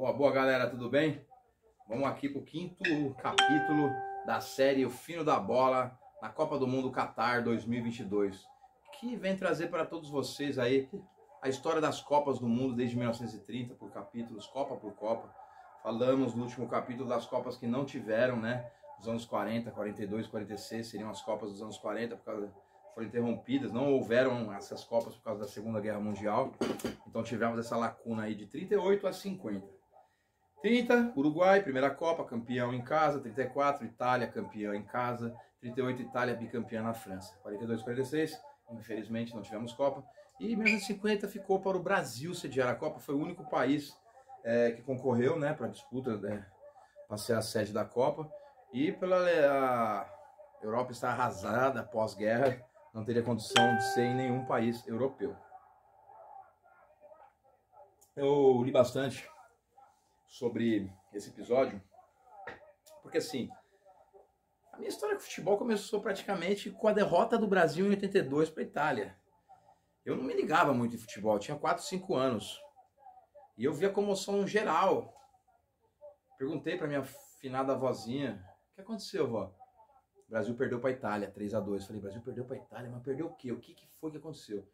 Boa galera, tudo bem? Vamos aqui para o quinto capítulo da série O Fino da Bola na Copa do Mundo Qatar 2022, que vem trazer para todos vocês aí a história das Copas do Mundo desde 1930, por capítulos, Copa por Copa. Falamos no último capítulo das Copas que não tiveram, né? Dos anos 40, 42, 46, seriam as Copas dos anos 40, foram interrompidas, não houveram essas Copas por causa da Segunda Guerra Mundial. Então tivemos essa lacuna aí de 38 a 50. 30, Uruguai, primeira Copa, campeão em casa. 34, Itália, campeã em casa. 38, Itália, bicampeã na França. 42, 46, infelizmente não tivemos Copa. E 1950 ficou para o Brasil sediar a Copa. Foi o único país que concorreu, né, para a disputa, para ser a sede da Copa. E a Europa está arrasada pós-guerra, não teria condição de ser em nenhum país europeu. Eu li bastante sobre esse episódio, porque assim, a minha história com o futebol começou praticamente com a derrota do Brasil em 82 para a Itália. Eu não me ligava muito em futebol, eu tinha 4, 5 anos, e eu vi a comoção geral. Perguntei para minha finada vozinha: o que aconteceu, vó? O Brasil perdeu para a Itália, 3 a 2. Falei: Brasil perdeu para a Itália, mas perdeu o quê? O que foi que aconteceu?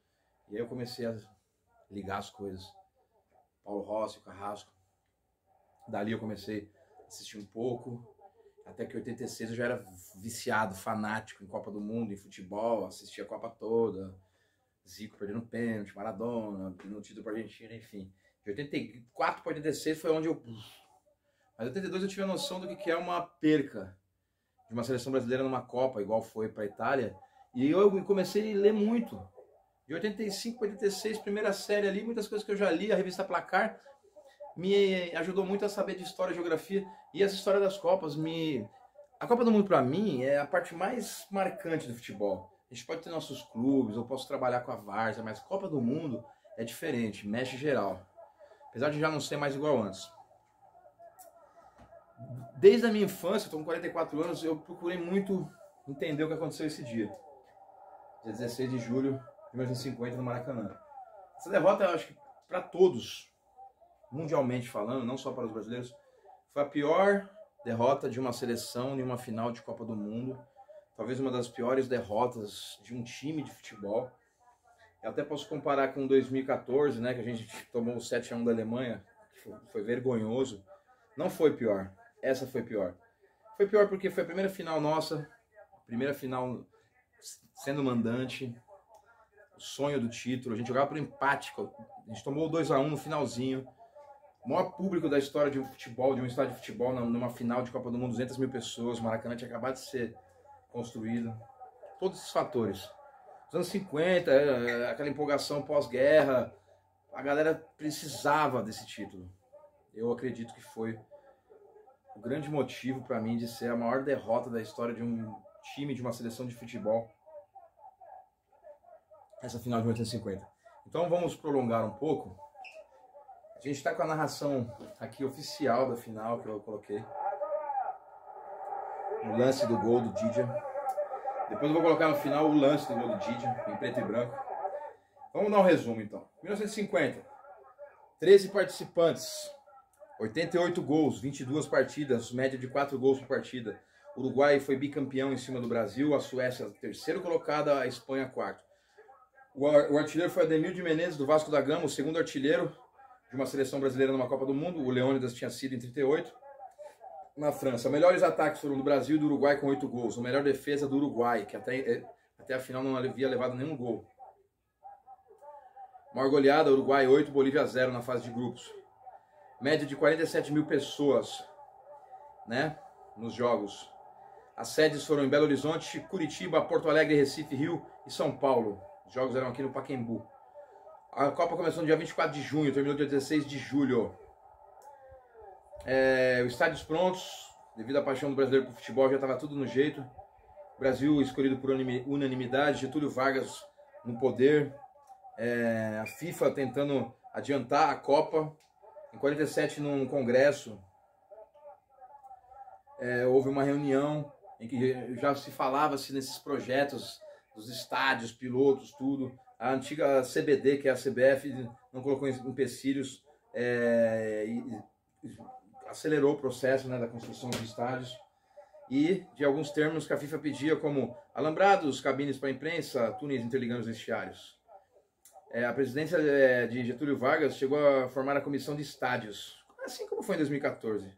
E aí eu comecei a ligar as coisas. Paulo Rossi, Carrasco. Dali eu comecei a assistir um pouco, até que em 86 eu já era viciado, fanático em Copa do Mundo, em futebol, assistia a Copa toda, Zico perdendo pênalti, Maradona, no título para a Argentina, enfim. De 84 para 86 foi onde eu... Mas em 82 eu tive a noção do que é uma perca de uma seleção brasileira numa Copa, igual foi para a Itália, e eu comecei a ler muito. De 85 para 86, primeira série ali, muitas coisas que eu já li, a revista Placar, me ajudou muito a saber de história e geografia, e essa história das Copas A Copa do Mundo para mim é a parte mais marcante do futebol. A gente pode ter nossos clubes, eu posso trabalhar com a várzea, mas Copa do Mundo é diferente, mexe geral. Apesar de já não ser mais igual antes. Desde a minha infância, estou com 44 anos, eu procurei muito entender o que aconteceu esse dia. Dia 16 de julho de 1950 no Maracanã. Essa derrota, eu acho que para todos, mundialmente falando, não só para os brasileiros, foi a pior derrota de uma seleção em uma final de Copa do Mundo. Talvez uma das piores derrotas de um time de futebol. Eu até posso comparar com 2014, né, que a gente tomou o 7 a 1 da Alemanha, que foi vergonhoso. Não foi pior, essa foi pior. Foi pior porque foi a primeira final nossa, primeira final sendo mandante, o sonho do título. A gente jogava por empate, a gente tomou o 2 a 1 no finalzinho. O maior público da história de um futebol, de um estádio de futebol, numa final de Copa do Mundo, 200 mil pessoas, o Maracanã tinha acabado de ser construído. Todos esses fatores. Os anos 50, aquela empolgação pós-guerra, a galera precisava desse título. Eu acredito que foi o grande motivo para mim de ser a maior derrota da história de um time, de uma seleção de futebol, essa final de 1950. Então vamos prolongar um pouco. A gente está com a narração aqui oficial da final que eu coloquei. O lance do gol do Didier. Depois eu vou colocar no final o lance do gol do Didier, em preto e branco. Vamos dar um resumo então. 1950, 13 participantes, 88 gols, 22 partidas, média de 4 gols por partida. O Uruguai foi bicampeão em cima do Brasil, a Suécia terceiro colocada, a Espanha quarto. O artilheiro foi Ademir de Menezes, do Vasco da Gama, o segundo artilheiro de uma seleção brasileira numa Copa do Mundo. O Leônidas tinha sido em 38. Na França, melhores ataques foram do Brasil e do Uruguai com 8 gols. A melhor defesa do Uruguai, que até a final não havia levado nenhum gol. Maior goleada, Uruguai 8, Bolívia 0 na fase de grupos. Média de 47 mil pessoas, né, nos jogos. As sedes foram em Belo Horizonte, Curitiba, Porto Alegre, Recife, Rio e São Paulo. Os jogos eram aqui no Pacaembu. A Copa começou no dia 24 de junho, terminou dia 16 de julho. Os estádios prontos, devido à paixão do brasileiro por futebol, já estava tudo no jeito. O Brasil escolhido por unanimidade, Getúlio Vargas no poder. A FIFA tentando adiantar a Copa. Em 47, num congresso, houve uma reunião em que já se falava-se nesses projetos dos estádios, pilotos, tudo. A antiga CBD, que é a CBF, não colocou empecilhos, acelerou o processo, né, da construção de estádios e de alguns termos que a FIFA pedia, como alambrados, cabines para imprensa, túneis interligando os vestiários. A presidência de Getúlio Vargas chegou a formar a comissão de estádios, assim como foi em 2014.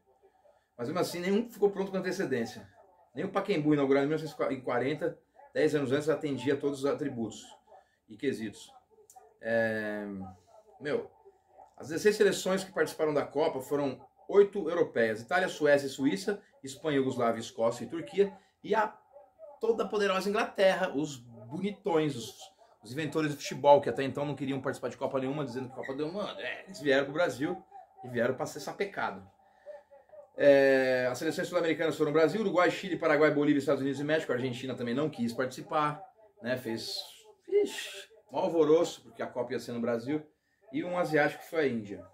Mas mesmo assim, nenhum ficou pronto com antecedência. Nem o Pacaembu, inaugurado em 1940, 10 anos antes, atendia todos os atributos e quesitos. As 16 seleções que participaram da Copa foram 8 europeias: Itália, Suécia e Suíça, Espanha, Iugoslávia, Escócia e Turquia, e a toda poderosa Inglaterra, os bonitões, os inventores do futebol, que até então não queriam participar de Copa nenhuma, dizendo que Copa do Mundo, eles vieram para o Brasil e vieram para ser sapecado. As seleções sul-americanas foram Brasil, Uruguai, Chile, Paraguai, Bolívia, Estados Unidos e México. A Argentina também não quis participar, né? Fez um alvoroço, porque a Copa ia ser no Brasil. E um asiático que foi a Índia.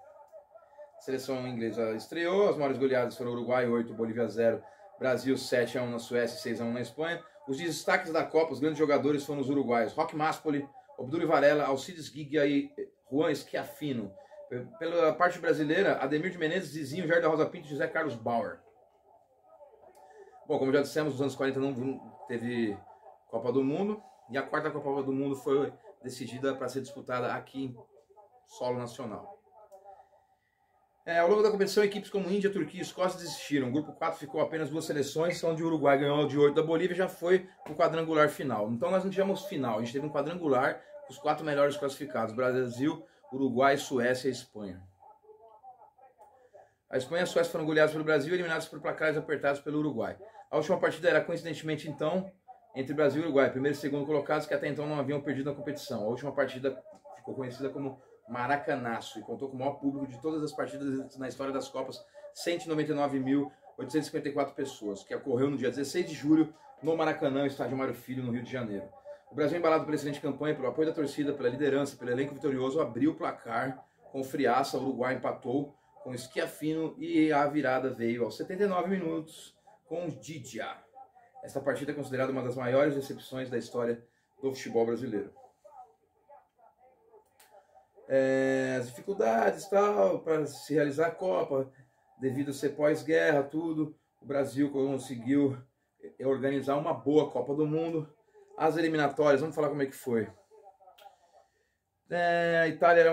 A seleção inglesa estreou, as maiores goleadas foram Uruguai 8, Bolívia 0, Brasil 7-1 na Suécia e 6-1 na Espanha. Os destaques da Copa, os grandes jogadores foram os uruguaios: Roque Máspoli, Obdúlio Varela, Alcides Guigua e Juan Schiaffino. Pela parte brasileira, Ademir de Menezes, Zizinho, Jair da Rosa Pinto e José Carlos Bauer. Bom, como já dissemos, nos anos 40 não teve Copa do Mundo, e a quarta Copa do Mundo foi decidida para ser disputada aqui em solo nacional. Ao longo da competição, equipes como Índia, Turquia e Escócia desistiram. O grupo 4 ficou apenas 2 seleções, onde o Uruguai ganhou de 8 da Bolívia e já foi para o quadrangular final. Então nós não tivemos final, a gente teve um quadrangular com os 4 melhores classificados: Brasil, Uruguai, Suécia e Espanha. A Espanha e a Suécia foram goleados pelo Brasil e eliminados por placares apertados pelo Uruguai. A última partida era, coincidentemente, então, entre Brasil e Uruguai, primeiro e segundo colocados, que até então não haviam perdido na competição. A última partida ficou conhecida como Maracanaço e contou com o maior público de todas as partidas na história das Copas, 199.854 pessoas, que ocorreu no dia 16 de julho no Maracanã, estádio Mário Filho, no Rio de Janeiro. O Brasil, embalado pela excelente campanha, pelo apoio da torcida, pela liderança, pelo elenco vitorioso, abriu o placar com friaça. O Uruguai empatou com Schiaffino e a virada veio aos 79 minutos com Didia. Esta partida é considerada uma das maiores decepções da história do futebol brasileiro. As dificuldades para se realizar a Copa, devido a ser pós-guerra, tudo, o Brasil conseguiu organizar uma boa Copa do Mundo. As eliminatórias, vamos falar como é que foi. A Itália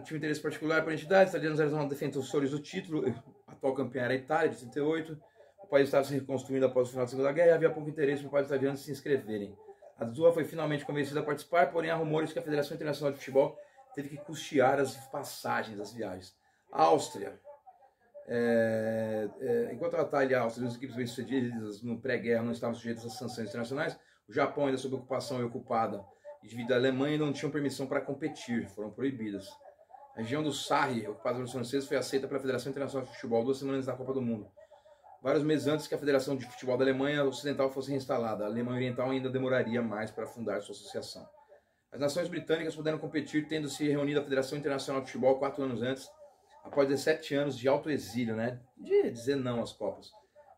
tinha um interesse particular para a entidade, os italianos eram defensores do título, a atual campeã era a Itália, de 38. O país estava se reconstruindo após o final da Segunda Guerra e havia pouco interesse por parte dos italianos se inscreverem. A Zua foi finalmente convencida a participar, porém há rumores que a Federação Internacional de Futebol teve que custear as passagens das viagens. A Áustria, enquanto a Itália e a Áustria, as equipes bem-sucedidas no pré-guerra, não estavam sujeitas às sanções internacionais, o Japão, ainda sob ocupação e ocupada, e devido à Alemanha, não tinham permissão para competir, foram proibidas. A região do Sarre, ocupada pelos franceses, foi aceita pela Federação Internacional de Futebol 2 semanas antes da Copa do Mundo. Vários meses antes que a Federação de Futebol da Alemanha Ocidental fosse reinstalada, a Alemanha Oriental ainda demoraria mais para fundar sua associação. As nações britânicas puderam competir, tendo se reunido a Federação Internacional de Futebol 4 anos antes, após 17 anos de autoexílio, né, de dizer não às Copas.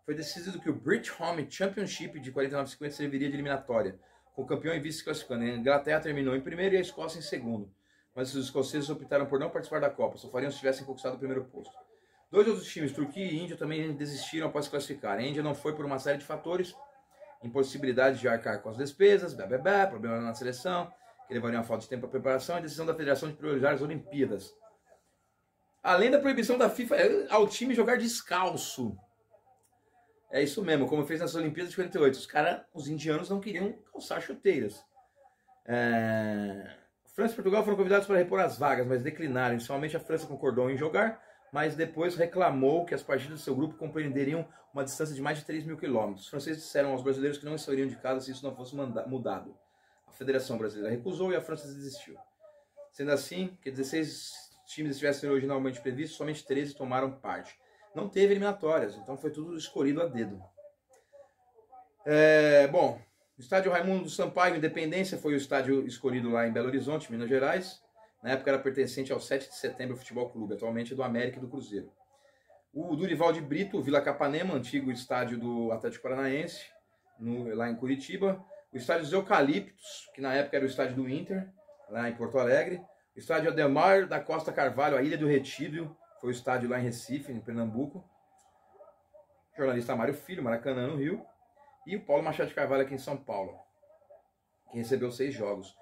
Foi decidido que o British Home Championship de 49-50 serviria de eliminatória, com o campeão e vice classificando. A Inglaterra terminou em primeiro e a Escócia em segundo, mas os escoceses optaram por não participar da Copa, só fariam se tivessem conquistado o primeiro posto. 2 outros times, Turquia e Índia, também desistiram após se classificar. A Índia não foi por uma série de fatores: impossibilidade de arcar com as despesas, problema na seleção, que levariam a falta de tempo para preparação, e a decisão da federação de priorizar as Olimpíadas. Além da proibição da FIFA ao time jogar descalço. É isso mesmo, como fez nas Olimpíadas de 48. Os indianos não queriam calçar chuteiras. França e Portugal foram convidados para repor as vagas, mas declinaram. Inicialmente a França concordou em jogar, mas depois reclamou que as partidas do seu grupo compreenderiam uma distância de mais de 3.000 quilômetros. Os franceses disseram aos brasileiros que não sairiam de casa se isso não fosse mudado. A Federação Brasileira recusou e a França desistiu. Sendo assim, que 16 times estivessem originalmente previstos, somente 13 tomaram parte. Não teve eliminatórias, então foi tudo escolhido a dedo. Bom, o estádio Raimundo Sampaio, Independência, foi o estádio escolhido lá em Belo Horizonte, Minas Gerais. Na época era pertencente ao 7 de Setembro Futebol Clube, atualmente é do América e do Cruzeiro. O Durival de Brito, Vila Capanema, antigo estádio do Atlético Paranaense, lá em Curitiba. O estádio dos Eucaliptos, que na época era o estádio do Inter, lá em Porto Alegre. O estádio Ademar da Costa Carvalho, a Ilha do Retiro, foi o estádio lá em Recife, em Pernambuco, jornalista Mário Filho, Maracanã, no Rio, e o Paulo Machado de Carvalho aqui em São Paulo, que recebeu 6 jogos.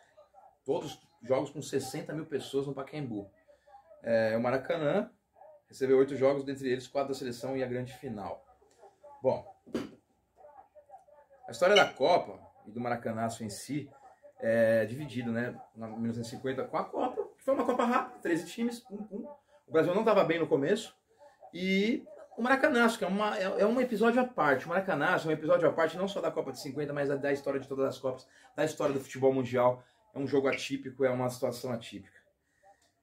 Todos jogos com 60 mil pessoas no Pacaembu. O Maracanã recebeu 8 jogos, dentre eles 4 da seleção e a grande final. Bom, a história da Copa e do Maracanaço em si é dividido, né, em 1950 com a Copa, que foi uma Copa rápida, 13 times, pum. O Brasil não estava bem no começo, e o Maracanaço, que é um episódio à parte. O Maracanaço é um episódio à parte não só da Copa de 50, mas da história de todas as Copas, da história do futebol mundial. É um jogo atípico, é uma situação atípica.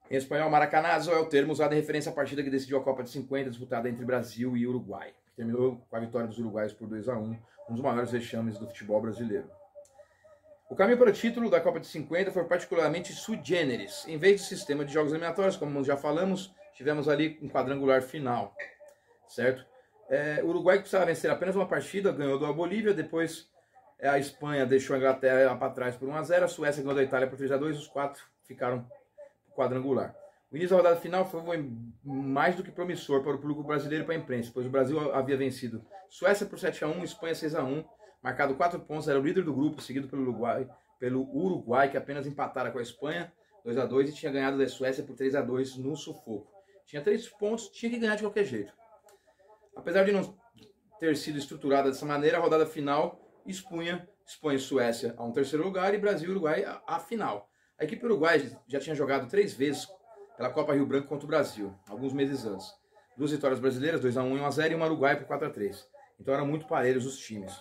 Em espanhol, Maracanazo é o termo usado em referência à partida que decidiu a Copa de 50, disputada entre Brasil e Uruguai, que terminou com a vitória dos uruguaios por 2-1, um dos maiores vexames do futebol brasileiro. O caminho para o título da Copa de 50 foi particularmente sui generis. Em vez do sistema de jogos eliminatórios, como já falamos, tivemos ali um quadrangular final, certo? O Uruguai, que precisava vencer apenas uma partida, ganhou da Bolívia, depois a Espanha deixou a Inglaterra para trás por 1-0, a Suécia ganhou da Itália por 3-2, os 4 ficaram quadrangular. O início da rodada final foi mais do que promissor para o público brasileiro e para a imprensa, pois o Brasil havia vencido Suécia por 7-1, Espanha 6-1, marcado 4 pontos, era o líder do grupo, seguido pelo Uruguai, que apenas empatara com a Espanha 2-2 e tinha ganhado da Suécia por 3-2 no sufoco. Tinha 3 pontos, tinha que ganhar de qualquer jeito. Apesar de não ter sido estruturada dessa maneira, a rodada final expunha Espanha e Suécia a um terceiro lugar e Brasil e Uruguai à final. A equipe uruguaia já tinha jogado 3 vezes pela Copa Rio Branco contra o Brasil, alguns meses antes. 2 vitórias brasileiras, 2-1 e 1-0, e uma Uruguai por 4-3. Então eram muito parelhos os times.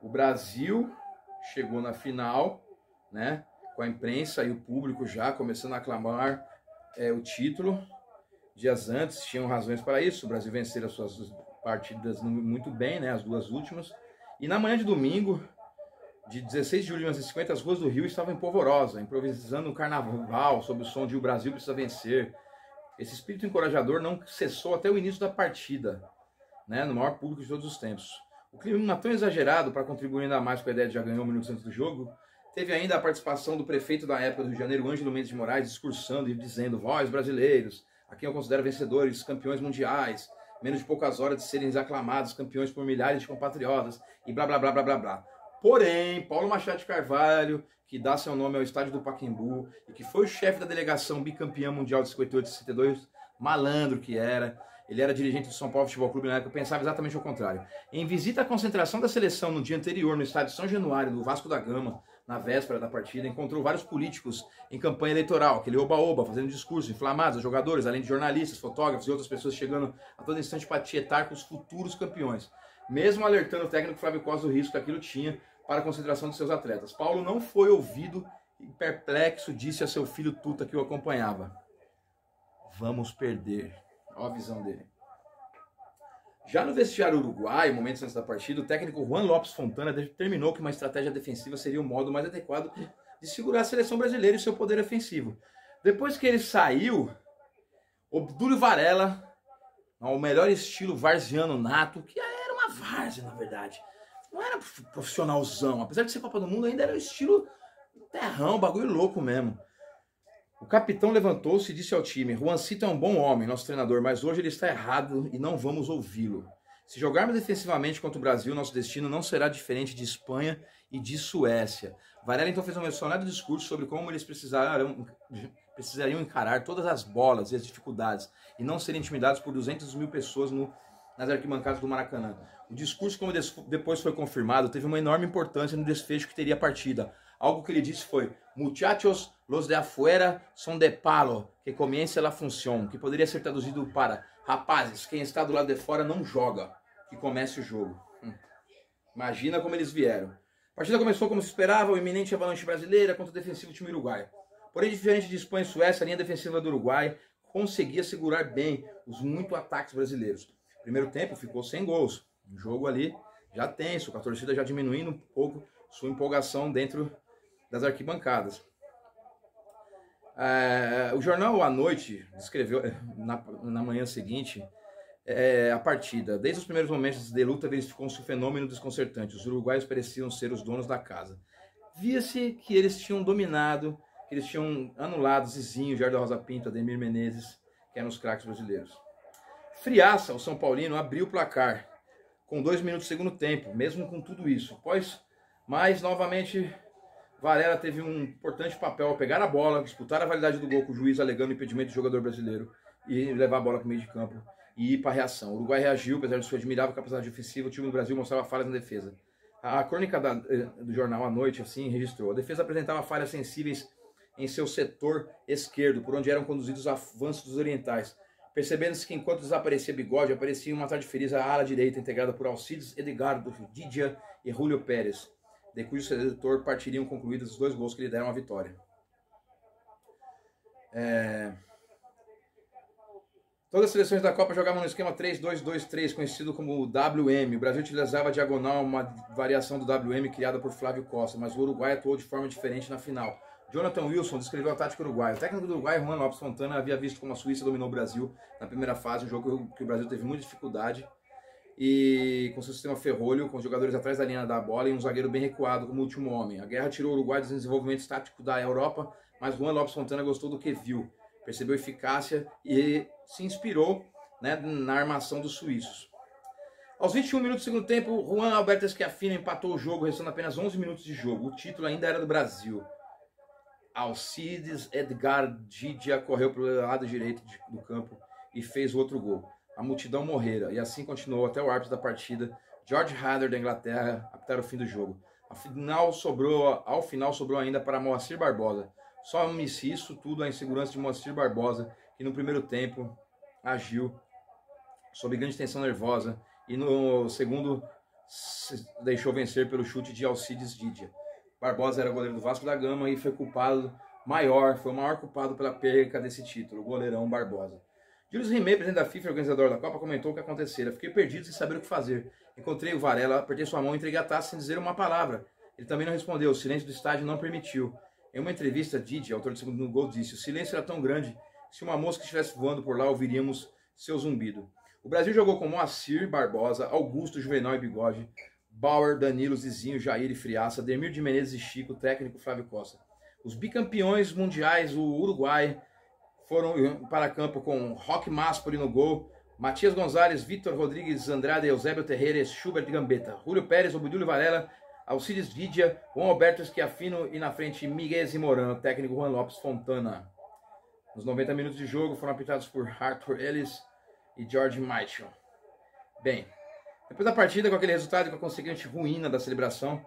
O Brasil chegou na final, né, com a imprensa e o público já começando a aclamar o título. Dias antes tinham razões para isso, o Brasil vencer as suas partidas muito bem, né, as 2 últimas. E na manhã de domingo, de 16 de julho de 1950, as ruas do Rio estavam em polvorosa, improvisando um carnaval sob o som de "O Brasil precisa vencer". Esse espírito encorajador não cessou até o início da partida, né, no maior público de todos os tempos. O clima tão exagerado, para contribuir ainda mais com a ideia de já ganhar 1 minuto antes do jogo, teve ainda a participação do prefeito da época do Rio de Janeiro, Ângelo Mendes de Moraes, discursando e dizendo: "Vós, brasileiros, a quem eu considero vencedores, campeões mundiais, menos de poucas horas de serem aclamados campeões por milhares de compatriotas", e blá blá blá blá blá blá. Porém, Paulo Machado de Carvalho, que dá seu nome ao estádio do Pacaembu e que foi o chefe da delegação bicampeã mundial de 58 e 62, malandro que era, ele era dirigente do São Paulo Futebol Clube na época, pensava exatamente o contrário. Em visita à concentração da seleção no dia anterior no estádio São Januário do Vasco da Gama, na véspera da partida, encontrou vários políticos em campanha eleitoral, aquele oba-oba, fazendo discurso, inflamados, jogadores, além de jornalistas, fotógrafos e outras pessoas chegando a todo instante para tietar com os futuros campeões, mesmo alertando o técnico Flávio Costa do risco que aquilo tinha para a concentração de seus atletas. Paulo não foi ouvido e, perplexo, disse a seu filho Tuta, que o acompanhava: "Vamos perder". Olha a visão dele. Já no vestiário uruguaio, momentos antes da partida, o técnico Juan Lopes Fontana determinou que uma estratégia defensiva seria o modo mais adequado de segurar a seleção brasileira e seu poder ofensivo. Depois que ele saiu, Obdúlio Varela, ao melhor estilo varziano nato, que era uma várzea, na verdade, não era profissionalzão, apesar de ser Copa do Mundo, ainda era o estilo terrão, bagulho louco mesmo. O capitão levantou-se e disse ao time: "Juancito é um bom homem, nosso treinador, mas hoje ele está errado e não vamos ouvi-lo. Se jogarmos defensivamente contra o Brasil, nosso destino não será diferente de Espanha e de Suécia". Varela então fez um emocionado discurso sobre como eles precisariam encarar todas as bolas e as dificuldades e não serem intimidados por 200 mil pessoas nas arquibancadas do Maracanã. O discurso, como depois foi confirmado, teve uma enorme importância no desfecho que teria a partida. Algo que ele disse foi: "Muchachos, los de afuera son de palo, que comience la función", que poderia ser traduzido para: "Rapazes, quem está do lado de fora não joga, que comece o jogo". Imagina como eles vieram. A partida começou como se esperava, o iminente avalanche brasileira contra o defensivo time uruguaio. Porém, diferente de Espanha e Suécia, a linha defensiva do Uruguai conseguia segurar bem os muitos ataques brasileiros. O primeiro tempo ficou sem gols, um jogo ali já tenso, com a torcida já diminuindo um pouco sua empolgação dentro das arquibancadas. O jornal à noite descreveu na manhã seguinte a partida. Desde os primeiros momentos de luta verificou-se um fenômeno desconcertante. Os uruguaios pareciam ser os donos da casa. Via-se que eles tinham dominado, que eles tinham anulado Zizinho, Jair da Rosa Pinto, Ademir Menezes, que é nos craques brasileiros. Friaça, o São Paulino, abriu o placar com 2 minutos do segundo tempo, mesmo com tudo isso. Mas, novamente, Varela teve um importante papel ao pegar a bola, disputar a validade do gol com o juiz alegando impedimento do jogador brasileiro e levar a bola para o meio de campo e ir para a reação. O Uruguai reagiu, apesar de sua admirável capacidade ofensiva, o time do Brasil mostrava falhas na defesa. A crônica do jornal à noite assim registrou: a defesa apresentava falhas sensíveis em seu setor esquerdo, por onde eram conduzidos os avanços dos orientais. Percebendo-se que enquanto desaparecia Bigode, aparecia uma tarde feliz a ala direita, integrada por Alcides, Edgardo, Didia e Julio Pérez, de cujo setor partiriam concluídos os 2 gols que lhe deram a vitória. Todas as seleções da Copa jogavam no esquema 3-2-2-3, conhecido como WM. O Brasil utilizava a diagonal, uma variação do WM criada por Flávio Costa, mas o Uruguai atuou de forma diferente na final. Jonathan Wilson descreveu a tática uruguaia. O técnico do Uruguai, Juan Lopes Fontana, havia visto como a Suíça dominou o Brasil na primeira fase, um jogo que o Brasil teve muita dificuldade, e com seu sistema ferrolho, com os jogadores atrás da linha da bola e um zagueiro bem recuado como último homem. A guerra tirou o Uruguai dos desenvolvimentos táticos da Europa, mas Juan Lopes Fontana gostou do que viu, percebeu eficácia e se inspirou, né, na armação dos suíços. Aos 21 minutos do segundo tempo, Juan Alberto Schiaffino empatou o jogo, restando apenas 11 minutos de jogo. O título ainda era do Brasil. Alcides Edgar Didia correu para o lado direito do campo e fez o outro gol. A multidão morrera, e assim continuou até o árbitro da partida, George Hader da Inglaterra, apitar o fim do jogo. Ao final sobrou ainda para Moacir Barbosa. Some-se isso tudo a insegurança de Moacir Barbosa, que no primeiro tempo agiu sob grande tensão nervosa e no segundo se deixou vencer pelo chute de Alcides Didia. Barbosa era goleiro do Vasco da Gama e foi o maior culpado pela perca desse título, o goleirão Barbosa. Julius Rimet, presidente da FIFA e organizador da Copa, comentou o que acontecera. Fiquei perdido sem saber o que fazer. Encontrei o Varela, apertei sua mão e entreguei a taça sem dizer uma palavra. Ele também não respondeu, o silêncio do estádio não permitiu. Em uma entrevista, Didi, autor do segundo gol, disse: o silêncio era tão grande que se uma mosca estivesse voando por lá, ouviríamos seu zumbido. O Brasil jogou com Moacir Barbosa, Augusto, Juvenal e Bigode, Bauer, Danilo, Zizinho, Jair e Friaça, Demir de Menezes e Chico, técnico Flávio Costa. Os bicampeões mundiais, o Uruguai, foram para campo com Roque Maspoli no gol, Matias Gonzalez, Vitor Rodrigues Andrade, Eusébio Terreira, Schubert Gambetta, Julio Pérez, Obdúlio Varela, Alcides Didia, Juan Alberto Schiaffino e na frente Miguel Zimorano, técnico Juan Lopes Fontana. Nos 90 minutos de jogo foram apitados por Arthur Ellis e George Michael. Bem, depois da partida, com aquele resultado e com a consequente ruína da celebração,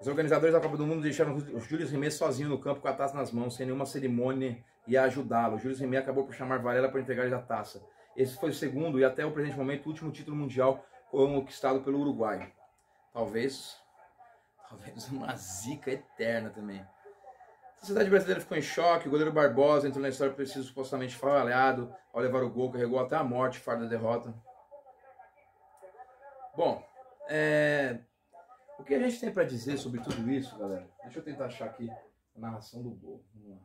os organizadores da Copa do Mundo deixaram o Julius Rimet sozinho no campo com a taça nas mãos, sem nenhuma cerimônia e a ajudá-lo. O Julius Rimet acabou por chamar Varela para entregar-lhe a taça. Esse foi o segundo e até o presente momento o último título mundial conquistado pelo Uruguai. Talvez uma zica eterna também. A sociedade brasileira ficou em choque, o goleiro Barbosa entrou na história por ter sido supostamente falhado ao levar o gol, carregou até a morte, fardo da derrota. Bom, o que a gente tem para dizer sobre tudo isso, galera? Deixa eu tentar achar aqui a narração do gol. Vamos lá.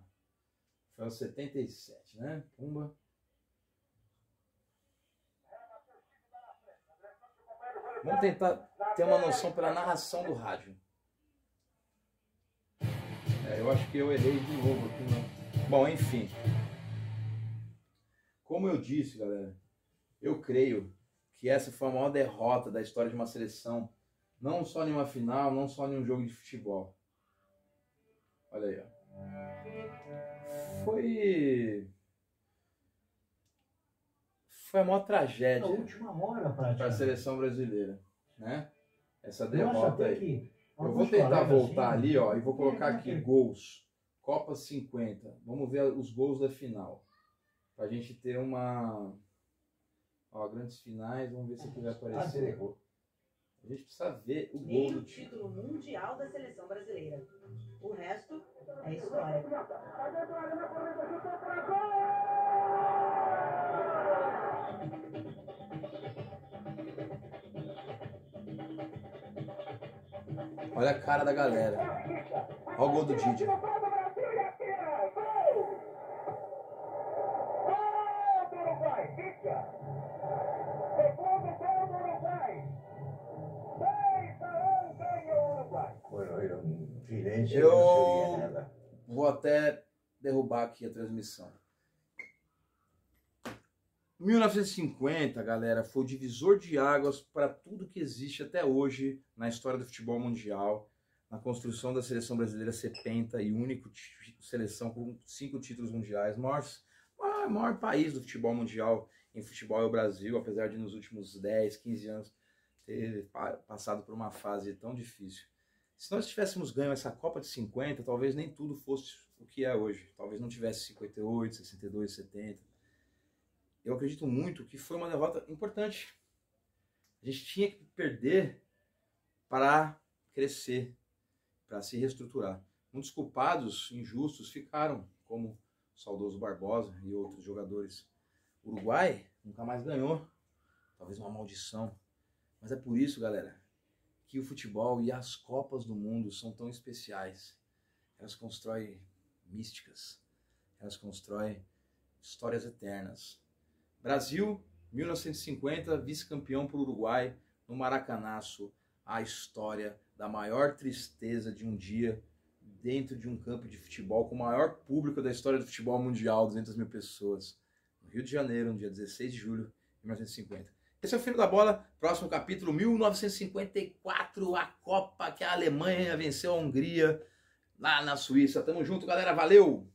Foi aos 77, né? Pumba. Vamos tentar ter uma noção pela narração do rádio. Eu acho que eu errei de novo aqui, não. Bom, enfim. Como eu disse, galera, eu creio que essa foi a maior derrota da história de uma seleção. Não só em uma final, não só em um jogo de futebol. Olha aí, ó. Foi a maior tragédia para a seleção brasileira, né? Essa derrota aí. Eu vou tentar voltar ali, ó, e vou colocar aqui gols. Copa 50. Vamos ver os gols da final. Pra gente ter uma... Ó, grandes finais. Vamos ver se aqui vai aparecer. A gente precisa ver o gol do título mundial da seleção brasileira. O resto é história. Olha a cara da galera. Olha o gol do Didi. Eu vou até derrubar aqui a transmissão. 1950, galera, foi o divisor de águas para tudo que existe até hoje na história do futebol mundial, na construção da seleção brasileira ser penta e única seleção com 5 títulos mundiais. Maior país do futebol mundial em futebol é o Brasil, apesar de nos últimos 10, 15 anos ter passado por uma fase tão difícil. Se nós tivéssemos ganho essa Copa de 50, talvez nem tudo fosse o que é hoje. Talvez não tivesse 58, 62, 70. Eu acredito muito que foi uma derrota importante. A gente tinha que perder para crescer, para se reestruturar. Muitos culpados injustos ficaram, como o saudoso Barbosa e outros jogadores. O Uruguai nunca mais ganhou. Talvez uma maldição. Mas é por isso, galera, que o futebol e as Copas do Mundo são tão especiais. Elas constroem místicas. Elas constroem histórias eternas. Brasil, 1950, vice-campeão para o Uruguai, no Maracanaço, a história da maior tristeza de um dia dentro de um campo de futebol com o maior público da história do futebol mundial, 200 mil pessoas, no Rio de Janeiro, no dia 16 de julho de 1950. Esse é o Fino da Bola, próximo capítulo, 1954, a Copa que a Alemanha venceu a Hungria lá na Suíça. Tamo junto, galera, valeu!